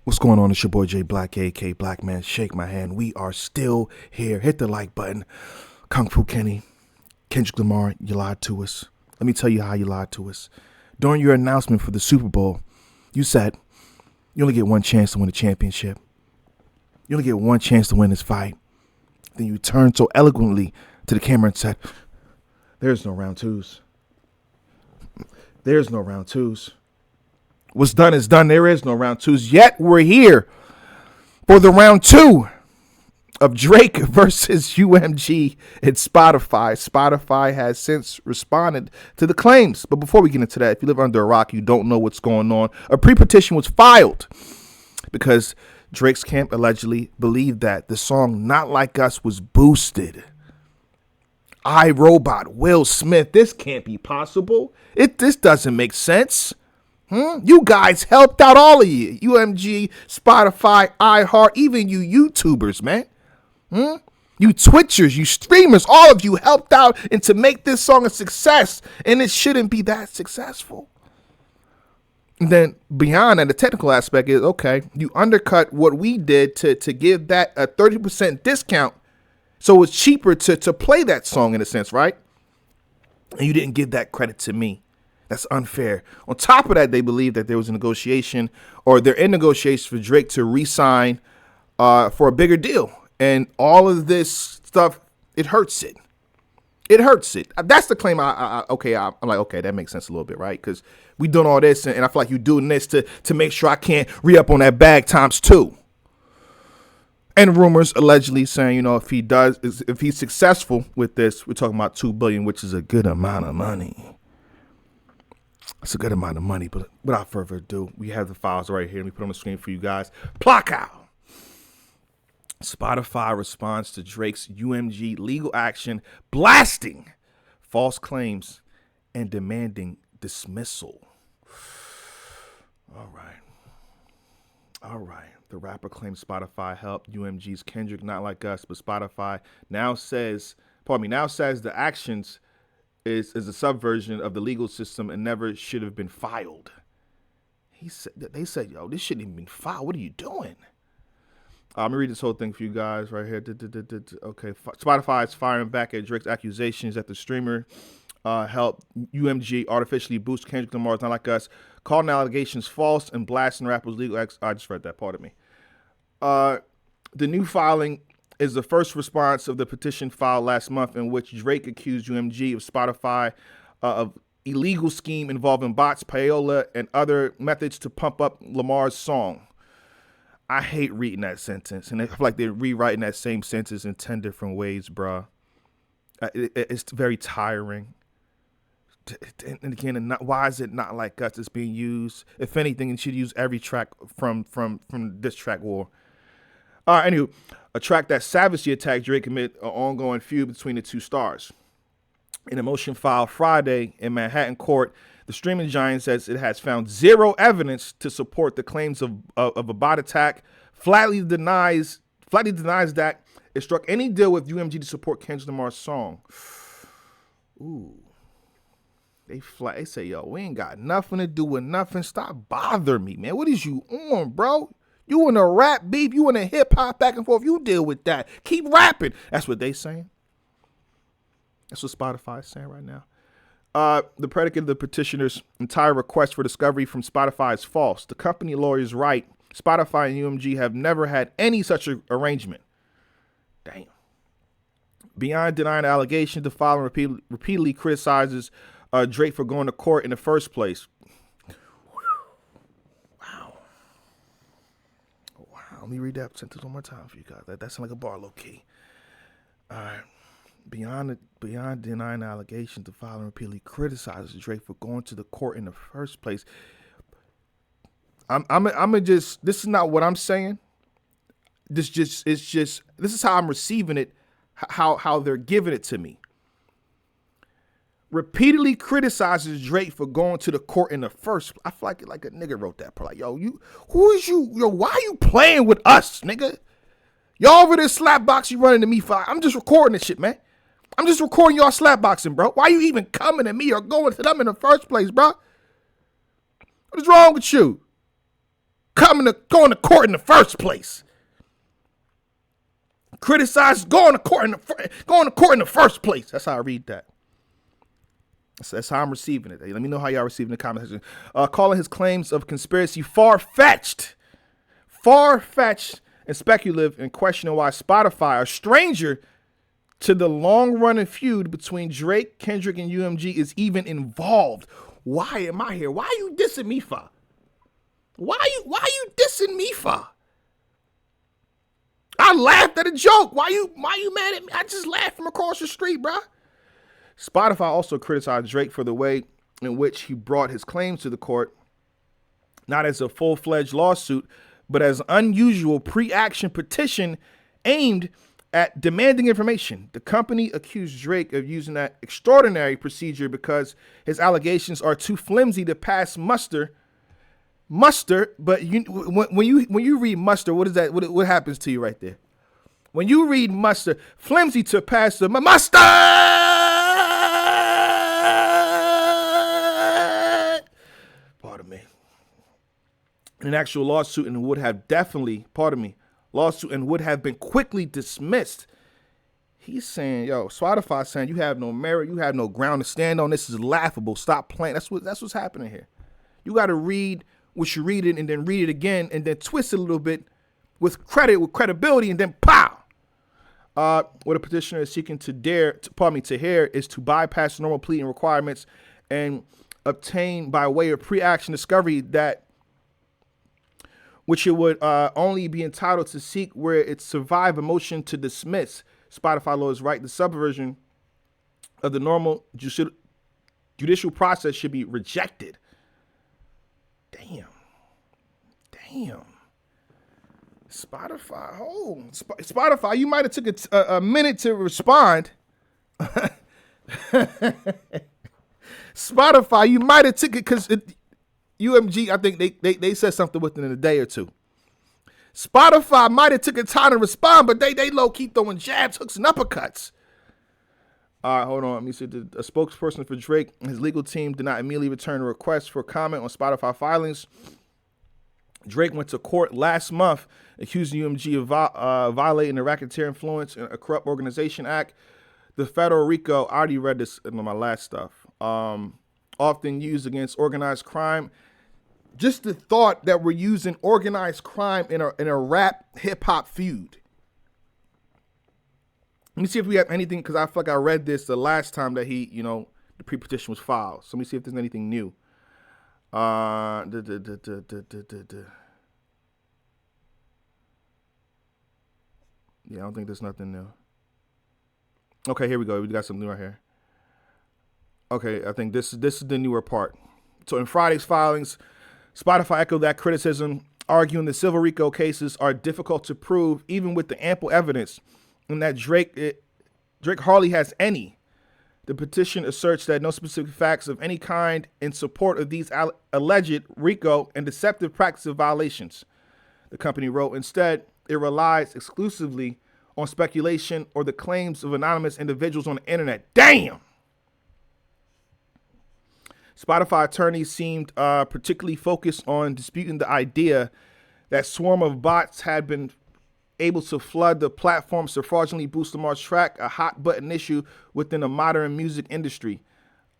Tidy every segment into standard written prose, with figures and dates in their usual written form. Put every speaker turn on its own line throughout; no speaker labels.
What's going on? It's your boy J Black, AK Black Man. Shake my hand. We are still here. Hit the like button. Kung Fu Kenny, Kendrick Lamar, you lied to us. Let me tell you how you lied to us. During your announcement for the Super Bowl, you said you only get one chance to win the championship. You only get one chance to win this fight. Then you turned so eloquently to the camera and said, there's no round twos. There's no round twos. What's done is done. There is no round twos. Yet we're here for the round two of Drake versus UMG and Spotify. Spotify has since responded to the claims. But before we get into that, if you live under a rock, you don't know what's going on. A pre-petition was filed because Drake's camp allegedly believed that the song Not Like Us was boosted. iRobot, Will Smith. This can't be possible. This doesn't make sense. You guys helped out, all of you. UMG, Spotify, iHeart, even you YouTubers, man. You Twitchers, you streamers, all of you helped out and to make this song a success. And it shouldn't be that successful. And then beyond that, the technical aspect is, okay, you undercut what we did to give that a 30% discount. So it's cheaper to play that song in a sense, right? And you didn't give that credit to me. That's unfair. On top of that, they believe that there was a negotiation, or they're in negotiations for Drake to re-sign for a bigger deal. And all of this stuff, it hurts it. It hurts it. That's the claim. I'm like, okay, that makes sense a little bit, right? Because we doing all this, and I feel like you're doing this to make sure I can't re-up on that bag times two. And rumors allegedly saying, if he's successful with this, we're talking about $2 billion, which is a good amount of money. It's a good amount of money, but without further ado, we have the files right here. Let me put on the screen for you guys. Pluck out. Spotify responds to Drake's UMG legal action, blasting false claims and demanding dismissal. All right. The rapper claims Spotify helped UMG's Kendrick Not Like Us, but Spotify now says the actions is a subversion of the legal system and never should have been filed. They said, yo, this shouldn't even been filed. What are you doing? Let me read this whole thing for you guys right here. Okay, Spotify is firing back at Drake's accusations that the streamer helped UMG artificially boost Kendrick Lamar's Not Like Us, calling the allegations false and blasting rappers' legal I just read that, pardon me. The new filing is the first response of the petition filed last month in which Drake accused UMG of Spotify of illegal scheme involving bots, payola, and other methods to pump up Lamar's song. I hate reading that sentence, and I feel like they're rewriting that same sentence in 10 different ways, bruh. It's very tiring. And again, why is it Not Like Us that's being used? If anything, it should use every track from this track war. All right, anywho, a track that savagely attacked Drake amid an ongoing feud between the two stars. In a motion filed Friday in Manhattan court, the streaming giant says it has found zero evidence to support the claims of a bot attack, flatly denies that it struck any deal with UMG to support Kendrick Lamar's song. Ooh. They say, yo, we ain't got nothing to do with nothing. Stop bothering me, man. What is you on, bro? You in a rap beef, you in a hip hop back and forth, you deal with that. Keep rapping. That's what they saying. That's what Spotify is saying right now. The predicate of the petitioner's entire request for discovery from Spotify is false. The company lawyers write, Spotify and UMG have never had any such arrangement. Damn. Beyond denying the allegation, the filing repeatedly criticizes Drake for going to court in the first place. Let me read that sentence one more time for you guys. That sounds like a bar, low key. All right. Beyond denying the allegation, the filing repeatedly criticizes Drake for going to the court in the first place. This is not what I'm saying. This is how I'm receiving it, how they're giving it to me. Repeatedly criticizes Drake for going to the court in the first. I feel like a nigga wrote that part. Like, who is you? Why are you playing with us, nigga? Y'all over there slapbox you running to me for. I'm just recording this shit, man. I'm just recording y'all slapboxing, bro. Why you even coming to me or going to them in the first place, bro? What is wrong with you? going to court in the first place? Criticize going to court in the first place. That's how I read that. That's how I'm receiving it. Let me know how y'all receiving the comment section. Calling his claims of conspiracy far-fetched and speculative, and questioning why Spotify, a stranger to the long-running feud between Drake, Kendrick, and UMG, is even involved. Why am I here? Why are you dissing me for? Why you dissing me for? I laughed at a joke. Why you mad at me? I just laughed from across the street, bruh. Spotify also criticized Drake for the way in which he brought his claims to the court, not as a full-fledged lawsuit, but as an unusual pre-action petition aimed at demanding information. The company accused Drake of using that extraordinary procedure because his allegations are too flimsy to pass muster. But when you read muster, what is that? What happens to you right there? When you read muster, flimsy to pass the muster. Pardon me. An actual lawsuit and would have been quickly dismissed. He's saying, Spotify saying you have no merit, you have no ground to stand on. This is laughable. Stop playing. That's what's happening here. You got to read what you read it and then read it again and then twist it a little bit with credibility, and then pow. What a petitioner is seeking to hear is to bypass normal pleading requirements and obtain by way of pre-action discovery that which it would only be entitled to seek where it survived a motion to dismiss. Spotify lawyers write the subversion of the normal judicial process should be rejected. Damn. Spotify, you might have took a minute to respond. Spotify, you might have took it because UMG, I think they said something within a day or two. Spotify might have took a time to respond, but they low-key throwing jabs, hooks, and uppercuts. All right, hold on. Let me see. A spokesperson for Drake and his legal team did not immediately return a request for comment on Spotify filings. Drake went to court last month accusing UMG of violating the Racketeer Influence and a Corrupt Organization Act. The federal RICO, I already read this in my last stuff, often used against organized crime. Just the thought that we're using organized crime in a rap hip-hop feud. Let me see if we have anything, because I feel like I read this the last time that the pre-petition was filed. So let me see if there's anything new. Yeah, I don't think there's nothing new. Okay, here we go. We got something new right here. Okay, I think this is the newer part. So in Friday's filings, Spotify echoed that criticism, arguing the civil RICO cases are difficult to prove, even with the ample evidence, and that Drake hardly has any. The petition asserts that no specific facts of any kind in support of these alleged RICO and deceptive practice violations. The company wrote, instead, it relies exclusively on speculation or the claims of anonymous individuals on the internet. Damn! Spotify attorneys seemed particularly focused on disputing the idea that swarm of bots had been able to flood the platforms to fraudulently boost Lamar's track, a hot button issue within the modern music industry.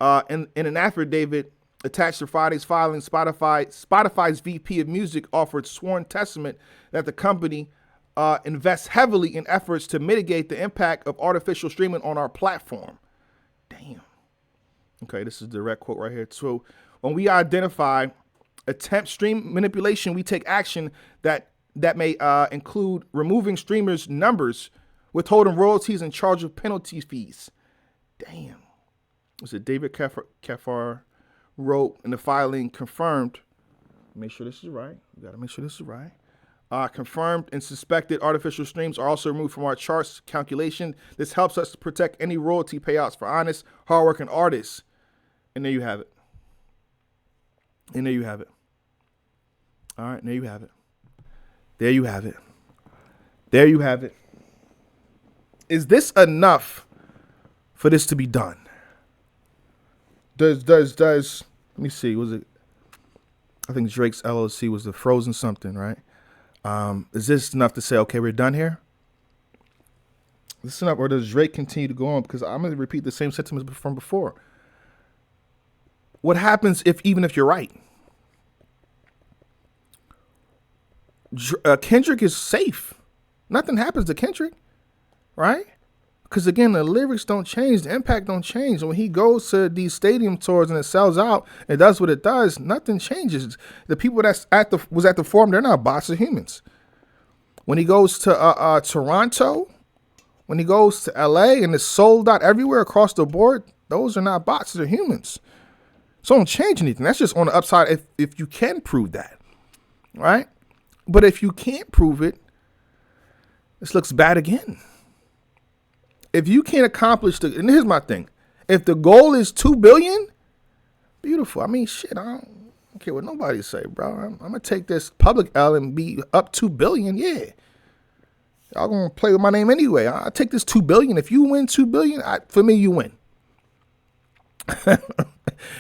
In an affidavit attached to Friday's filing, Spotify's VP of Music offered sworn testament that the company invests heavily in efforts to mitigate the impact of artificial streaming on our platform. Damn. Okay, this is a direct quote right here. So when we identify attempt stream manipulation, we take action that may include removing streamers' numbers, withholding royalties, and charge of penalty fees. Damn. Was it David Kefar wrote in the filing, confirmed, make sure this is right. We got to make sure this is right. Confirmed and suspected artificial streams are also removed from our charts calculation. This helps us to protect any royalty payouts for honest, hardworking artists. And there you have it. And there you have it. All right, there you have it. There you have it. There you have it. Is this enough for this to be done? Does let me see, was it? I think Drake's LLC was the Frozen something, right? Is this enough to say, okay, we're done here? This is enough, or does Drake continue to go on? Because I'm going to repeat the same sentiments from before. What happens even if you're right? Kendrick is safe. Nothing happens to Kendrick, right? Because again, the lyrics don't change, the impact don't change. When he goes to these stadium tours and it sells out, it does what it does. Nothing changes. The people that's at the forum, they're not bots, they're humans. When he goes to Toronto, when he goes to LA and it's sold out everywhere across the board, those are not bots, they're humans. So don't change anything. That's just on the upside if you can prove that, right? But if you can't prove it, this looks bad again. If you can't accomplish and here's my thing. If the goal is 2 billion, beautiful. I mean, shit, I don't care what nobody say, bro. I'm going to take this public L and be up 2 billion. Yeah. Y'all going to play with my name anyway. I'll take this 2 billion. If you win 2 billion, for me, you win.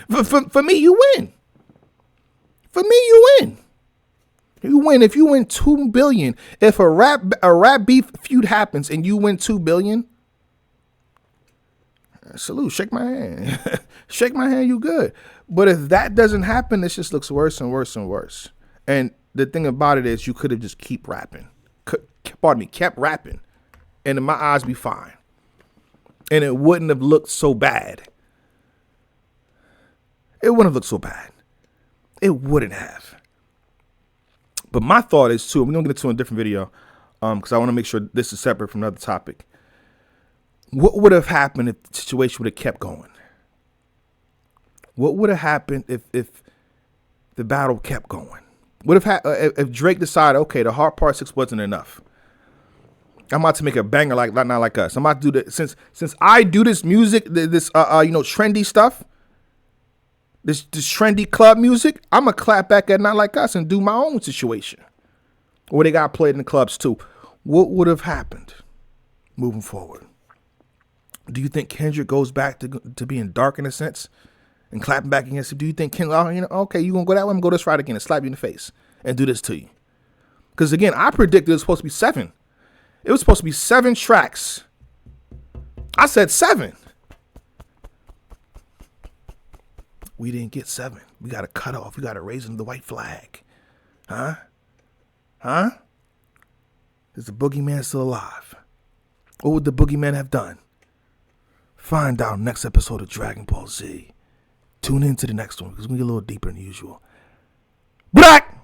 for me, you win. For me, you win. You win if you win 2 billion. If a rap beef feud happens and you win 2 billion, salute, shake my hand. Shake my hand, you good. But if that doesn't happen, this just looks worse and worse and worse. And the thing about it is you could have just kept rapping. And in my eyes be fine. And it wouldn't have looked so bad. It wouldn't have looked so bad. It wouldn't have. But my thought is too, we're going to get into in a different video because I want to make sure this is separate from another topic. What would have happened if the situation would have kept going? What would have happened if the battle kept going? What if Drake decided, okay, the Hard Part 6 wasn't enough? I'm about to make a banger like Not Like Us. I'm about to do that since I do this music, this trendy stuff, this trendy club music. I'm gonna clap back at Not Like Us and do my own situation, where they got played in the clubs too. What would have happened moving forward? Do you think Kendrick goes back to being dark in a sense and clapping back against it? Do you think Kendrick, okay, you gonna go that way? I'm gonna go this route again and slap you in the face and do this to you? Because again, I predicted it was supposed to be 7. It was supposed to be 7 tracks. I said 7. We didn't get 7. We got to cut off. We got to raise the white flag. Huh? Is the boogeyman still alive? What would the boogeyman have done? Find out next episode of Dragon Ball Z. Tune in to the next one because we get a little deeper than usual. Black!